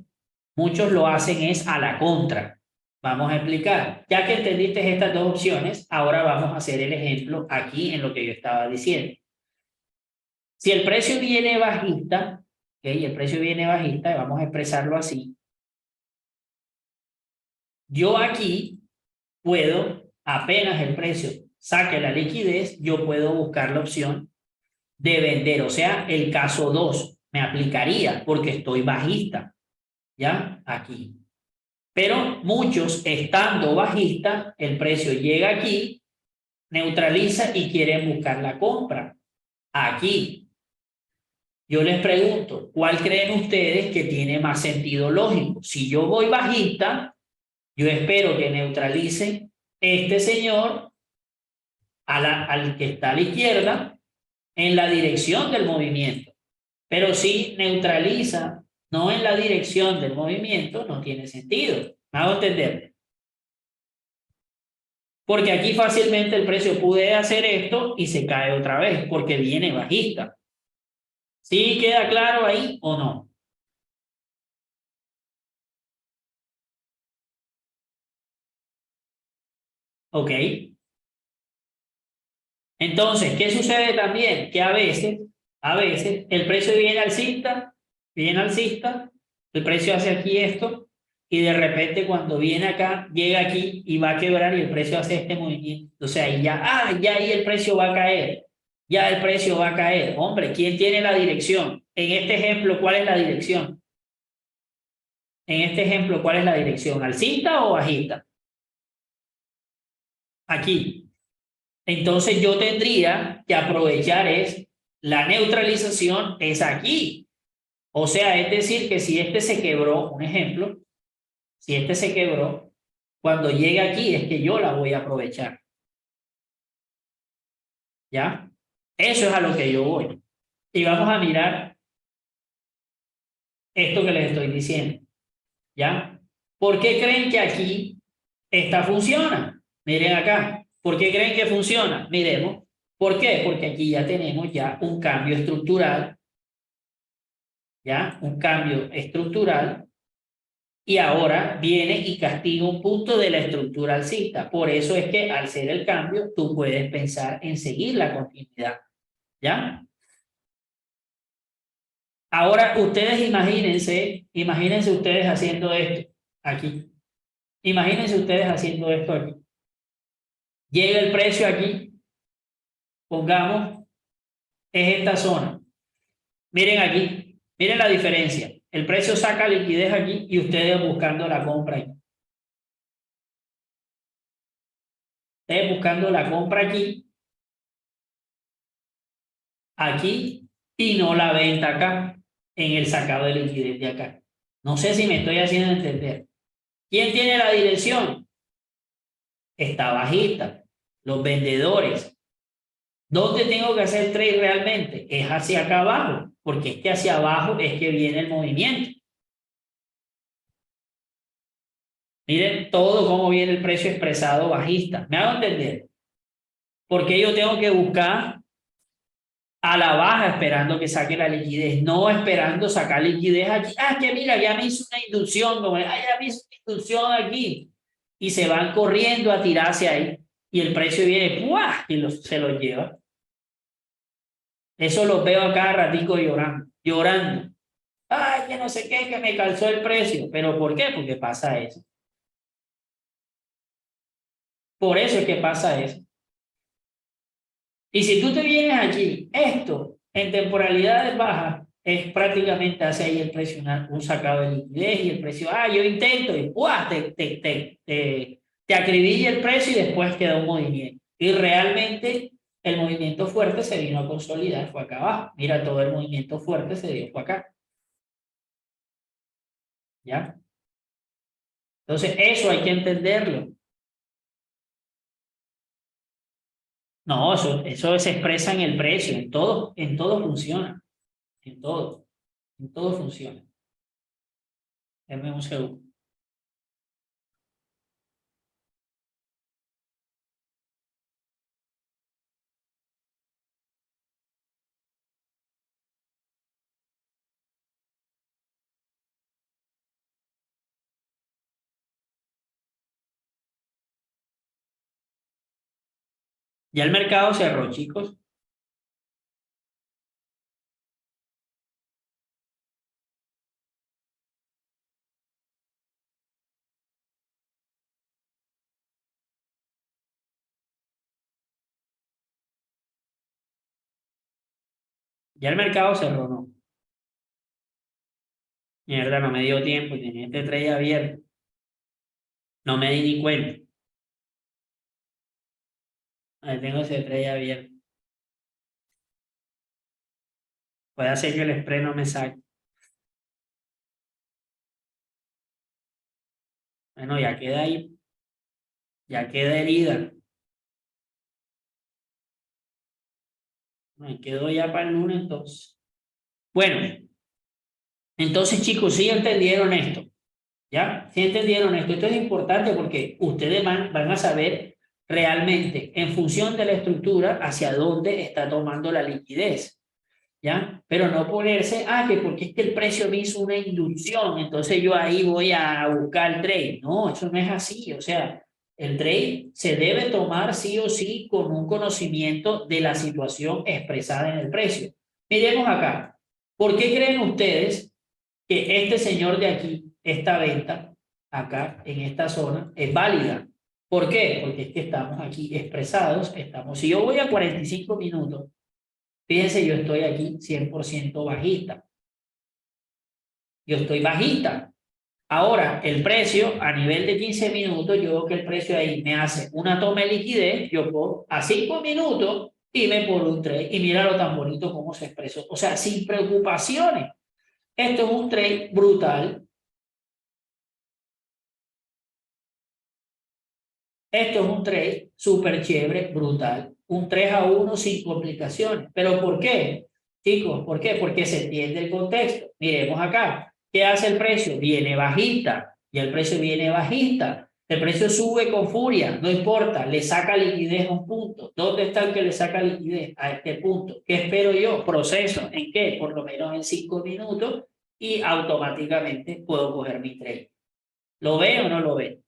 muchos lo hacen es a la contra. Vamos a explicar. Ya que entendiste estas dos opciones, ahora vamos a hacer el ejemplo aquí en lo que yo estaba diciendo. Si el precio viene bajista, ¿okay? El precio viene bajista, vamos a expresarlo así. Yo aquí puedo, apenas el precio saque la liquidez, yo puedo buscar la opción de vender. O sea, el caso 2 me aplicaría porque estoy bajista, ¿ya? Aquí. Pero muchos, estando bajistas, el precio llega aquí, neutraliza y quieren buscar la compra. Aquí. Yo les pregunto, ¿cuál creen ustedes que tiene más sentido lógico? Si yo voy bajista, yo espero que neutralice este señor al que está a la izquierda en la dirección del movimiento. Pero si neutraliza no en la dirección del movimiento, no tiene sentido. ¿Me hago entender? Porque aquí fácilmente el precio puede hacer esto y se cae otra vez porque viene bajista. ¿Sí queda claro ahí o no? Ok. Entonces, ¿qué sucede también? Que a veces, el precio viene alcista, el precio hace aquí esto, y de repente cuando viene acá, llega aquí y va a quebrar y el precio hace este movimiento. O sea, y ya, ya ahí el precio va a caer, ya el precio va a caer. Hombre, ¿quién tiene la dirección? En este ejemplo, ¿cuál es la dirección? En este ejemplo, ¿cuál es la dirección? ¿Alcista o bajista? Aquí. Entonces yo tendría que aprovechar la neutralización es aquí. O sea, es decir, que si este se quebró, un ejemplo, si este se quebró, cuando llegue aquí es que yo la voy a aprovechar. ¿Ya? Eso es a lo que yo voy. Y vamos a mirar esto que les estoy diciendo. ¿Ya? ¿Por qué creen que aquí esta funciona? Miren acá. ¿Por qué creen que funciona? Miremos. ¿Por qué? Porque aquí ya tenemos ya un cambio estructural, ¿ya? Un cambio estructural y ahora viene y castiga un punto de la estructura alcista. Por eso es que al ser el cambio, tú puedes pensar en seguir la continuidad, ¿ya? Ahora ustedes imagínense ustedes haciendo esto aquí. Imagínense ustedes haciendo esto aquí. Llega el precio aquí, pongamos, es esta zona. Miren aquí, miren la diferencia. El precio saca liquidez aquí y ustedes buscando la compra aquí. Ustedes buscando la compra aquí y no la venta acá, en el sacado de liquidez de acá. No sé si me estoy haciendo entender. ¿Quién tiene la dirección? Está bajista. Los vendedores. ¿Dónde tengo que hacer trade realmente? Es hacia acá abajo, porque es que hacia abajo es que viene el movimiento. Miren todo cómo viene el precio expresado bajista. ¿Me hago entender? Porque yo tengo que buscar a la baja esperando que saque la liquidez, no esperando sacar liquidez aquí. Ah, que mira, ya me hizo una inducción, ya me hizo una inducción aquí. Y se van corriendo a tirarse ahí. Y el precio viene, ¡puah! Y se los lleva. Eso lo veo a cada ratico llorando, llorando. Ay, que no sé qué, que me calzó el precio. ¿Pero por qué? Porque pasa eso. Por eso es que pasa eso. Y si tú te vienes aquí, esto en temporalidades bajas es prácticamente hace ahí el precio un sacado de liquidez y el precio, yo intento y ¡buah! Te acribilla el precio y después queda un movimiento. Y realmente el movimiento fuerte se vino a consolidar, fue acá abajo. Mira, todo el movimiento fuerte se dio fue acá. ¿Ya? Entonces, eso hay que entenderlo. No, eso se expresa en el precio, en todo funciona, en todo funciona. Deme un segundo. Ya el mercado cerró, chicos. Ya el mercado cerró, ¿no? Mierda, no me dio tiempo y tenía este trade abierto. No me di ni cuenta. Ahí tengo ese trade abierto. Puede hacer que el spray no me saque. Bueno, ya queda ahí. Ya queda herida. Me quedo ya para el lunes entonces. Bueno, entonces chicos, sí entendieron esto. ¿Ya? ¿Sí entendieron esto? Esto es importante porque ustedes van a saber realmente en función de la estructura hacia dónde está tomando la liquidez. ¿Ya? Pero no ponerse, que porque es que el precio me hizo una inducción, entonces yo ahí voy a buscar el trade. No, eso no es así. O sea, el trade se debe tomar sí o sí con un conocimiento de la situación expresada en el precio. Miremos acá. ¿Por qué creen ustedes que este señor de aquí, esta venta, acá en esta zona, es válida? ¿Por qué? Porque es que estamos aquí expresados, si yo voy a 45 minutos, fíjense, yo estoy aquí 100% bajista. Yo estoy bajista. Ahora, el precio a nivel de 15 minutos, yo veo que el precio ahí me hace una toma de liquidez, yo puedo a 5 minutos irme por un trade y mira lo tan bonito como se expresó. O sea, sin preocupaciones. Esto es un trade brutal. Esto es un trade súper chévere, brutal. Un 3-1 sin complicaciones. ¿Pero por qué? Chicos, ¿por qué? Porque se entiende el contexto. Miremos acá. ¿Qué hace el precio? Viene bajista. Y el precio viene bajista. El precio sube con furia. No importa. Le saca liquidez a un punto. ¿Dónde está el que le saca liquidez? A este punto. ¿Qué espero yo? Proceso. ¿En qué? Por lo menos en 5 minutos. Y automáticamente puedo coger mi trade. ¿Lo ve o no lo ve?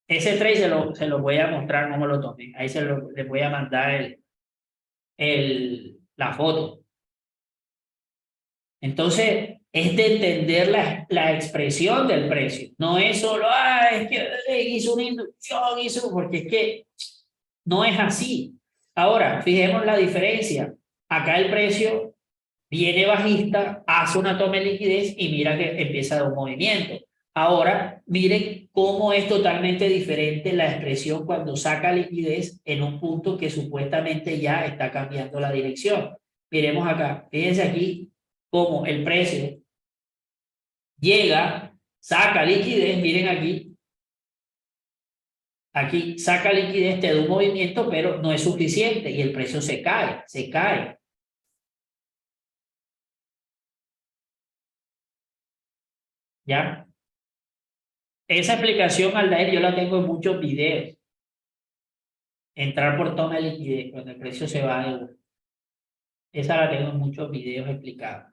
Ese trade se lo voy a mostrar cómo lo tomé. Ahí les voy a mandar la foto. Entonces, es de entender la expresión del precio. No es solo, es que hizo una inducción, porque es que no es así. Ahora, fijemos la diferencia. Acá el precio viene bajista, hace una toma de liquidez y mira que empieza a dar un movimiento. Ahora, miren cómo es totalmente diferente la expresión cuando saca liquidez en un punto que supuestamente ya está cambiando la dirección. Miremos acá, fíjense aquí cómo el precio llega, saca liquidez, miren aquí saca liquidez, te da un movimiento, pero no es suficiente y el precio se cae, se cae. ¿Ya? Esa explicación, Aldair, yo la tengo en muchos videos. Entrar por toma de liquidez cuando el precio se va de uno. Esa la tengo en muchos videos explicados.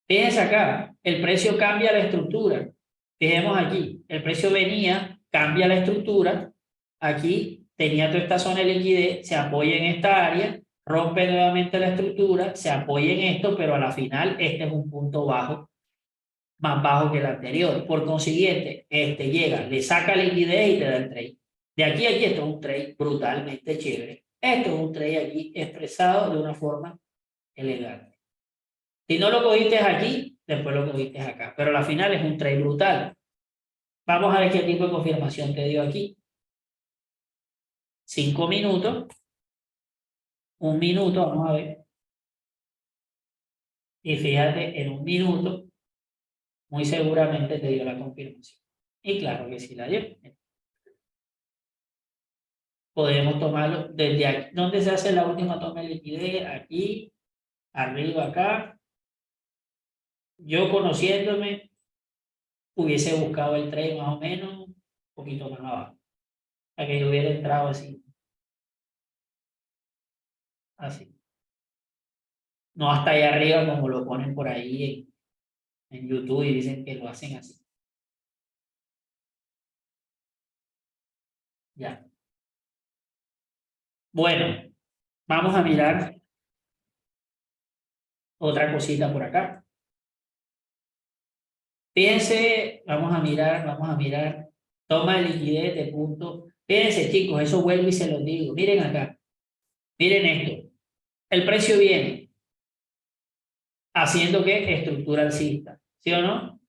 Fíjense acá, el precio cambia la estructura. Fijemos aquí, el precio venía, cambia la estructura. Aquí tenía toda esta zona de liquidez, se apoya en esta área, rompe nuevamente la estructura, se apoya en esto, pero a la final este es un punto bajo, más bajo que el anterior. Por consiguiente, este llega, le saca liquidez y te da el trade. De aquí a aquí esto es un trade brutalmente chévere. Esto es un trade aquí expresado de una forma elegante. Si no lo cogiste aquí, después lo cogiste acá. Pero la final es un trade brutal. Vamos a ver qué tipo de confirmación te dio aquí. 5 minutos. 1 minuto, vamos a ver. Y fíjate, en 1 minuto, muy seguramente te dio la confirmación. Y claro que sí la dio. Podemos tomarlo desde aquí. ¿Dónde se hace la última toma de liquidez? Aquí, arriba, acá. Yo conociéndome, hubiese buscado el trade más o menos un poquito más abajo. Para que yo hubiera entrado así. Así. No hasta allá arriba como lo ponen por ahí en YouTube y dicen que lo hacen así. Ya. Bueno, vamos a mirar otra cosita por acá. Fíjense, vamos a mirar. Toma de liquidez de punto. Fíjense, chicos, eso vuelvo y se los digo. Miren acá. Miren esto. El precio viene haciendo que estructura alcista. ¿sí o no?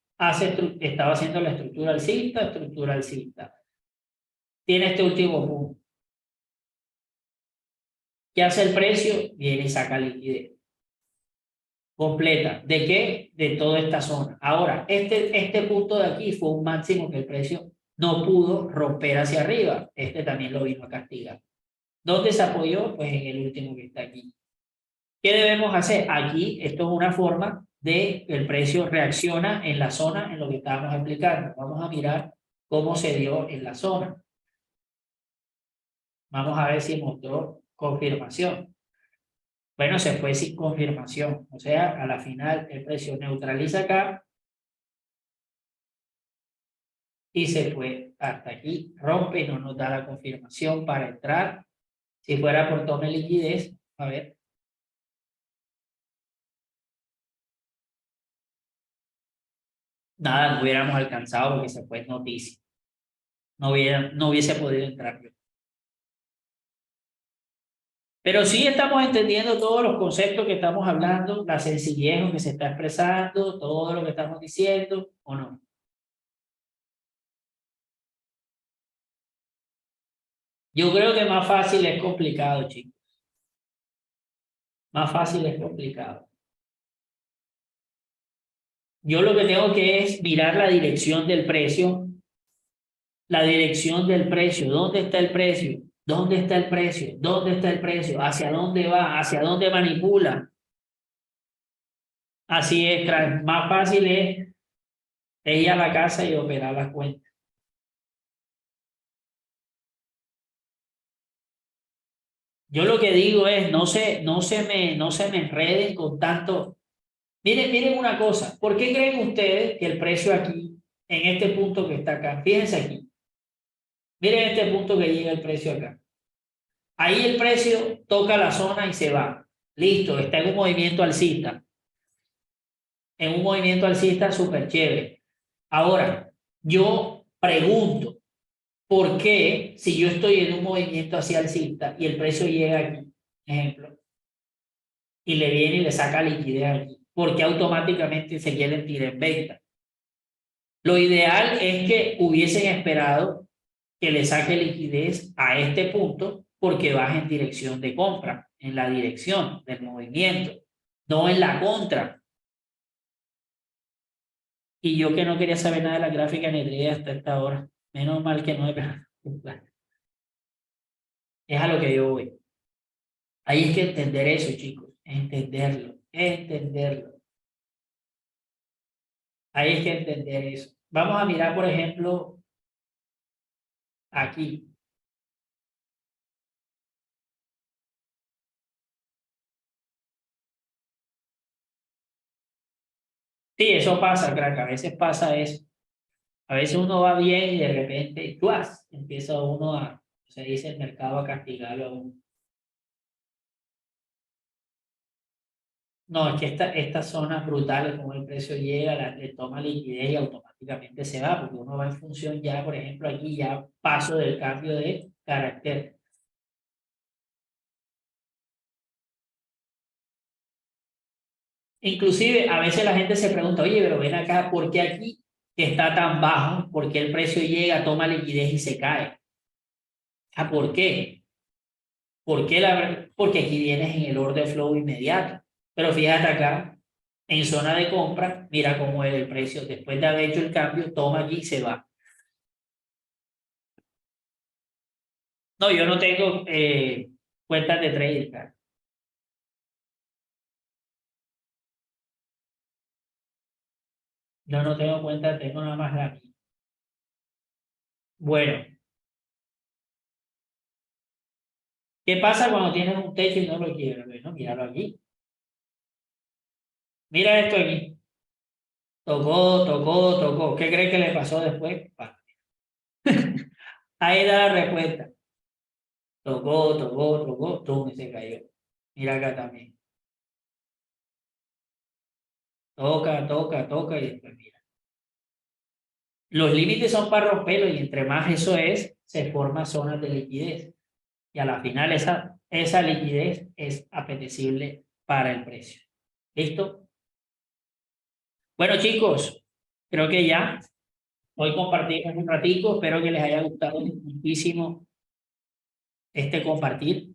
Estaba haciendo la estructura alcista. Tiene este último punto. ¿Qué hace el precio? Viene y saca liquidez completa. ¿De qué? De toda esta zona. Ahora, este punto de aquí fue un máximo que el precio no pudo romper hacia arriba. Este también lo vino a castigar. ¿Dónde se apoyó? Pues en el último que está aquí. ¿Qué debemos hacer? Aquí, esto es una forma de que el precio reacciona en la zona en lo que estábamos explicando. Vamos a mirar cómo se dio en la zona. Vamos a ver si mostró confirmación. Bueno, se fue sin confirmación. O sea, a la final el precio neutraliza acá y se fue hasta aquí. Rompe y no nos da la confirmación para entrar. Si fuera por toma de liquidez, a ver. Nada, no hubiéramos alcanzado porque se fue noticia. No hubiese podido entrar yo. Pero sí estamos entendiendo todos los conceptos que estamos hablando, la sencillez con que se está expresando, todo lo que estamos diciendo, ¿o no? Yo creo que más fácil es complicado, chicos. Más fácil es complicado. Yo lo que tengo que es mirar la dirección del precio. La dirección del precio. ¿Dónde está el precio? ¿Dónde está el precio? ¿Dónde está el precio? ¿Hacia dónde va? ¿Hacia dónde manipula? Así es, más fácil es ir a la casa y operar las cuentas. Yo lo que digo es, no se me enreden con tanto. Miren una cosa, ¿por qué creen ustedes que el precio aquí, en este punto que está acá, fíjense aquí, miren este punto que llega el precio acá. Ahí el precio toca la zona y se va. Listo, está en un movimiento alcista. En un movimiento alcista súper chévere. Ahora, yo pregunto, ¿por qué si yo estoy en un movimiento hacia alcista y el precio llega aquí, ejemplo, y le viene y le saca liquidez aquí? ¿Por qué automáticamente se quieren tirar en venta? Lo ideal es que hubiesen esperado que le saque liquidez a este punto porque vas en dirección de compra, en la dirección del movimiento, no en la contra. Y yo que no quería saber nada de la gráfica ni hasta esta hora, menos mal que no he... Es a lo que yo voy. Hay que entender eso, chicos, entenderlo. Hay que entender eso. Vamos a mirar, por ejemplo, aquí. Sí, eso pasa, crack, a veces pasa eso. A veces uno va bien y de repente, ¡tuas! Empieza uno a, se dice el mercado a castigarlo a uno. No, es que estas zonas brutales, como el precio llega, le toma liquidez y automáticamente se va, porque uno va en función ya, por ejemplo, aquí ya paso del cambio de carácter. Inclusive, a veces la gente se pregunta, oye, pero ven acá, ¿por qué aquí está tan bajo? ¿Por qué el precio llega, toma liquidez y se cae? Ah, ¿por qué? Porque aquí vienes en el order flow inmediato. Pero fíjate acá, en zona de compra, mira cómo es el precio. Después de haber hecho el cambio, toma aquí y se va. No, yo no tengo cuentas de trading, cara. Yo no tengo cuentas, tengo nada más la mía. Bueno, ¿qué pasa cuando tienes un techo y no lo quieres? Bueno, míralo aquí. Mira esto aquí. Tocó. ¿Qué crees que le pasó después? Ahí da la respuesta. Tum, y se cayó. Mira acá también. Toca y después mira. Los límites son para romperlo y entre más eso es, se forman zonas de liquidez. Y a la final esa liquidez es apetecible para el precio. ¿Listo? Bueno, chicos, creo que ya hoy compartimos un ratico. Espero que les haya gustado muchísimo este compartir.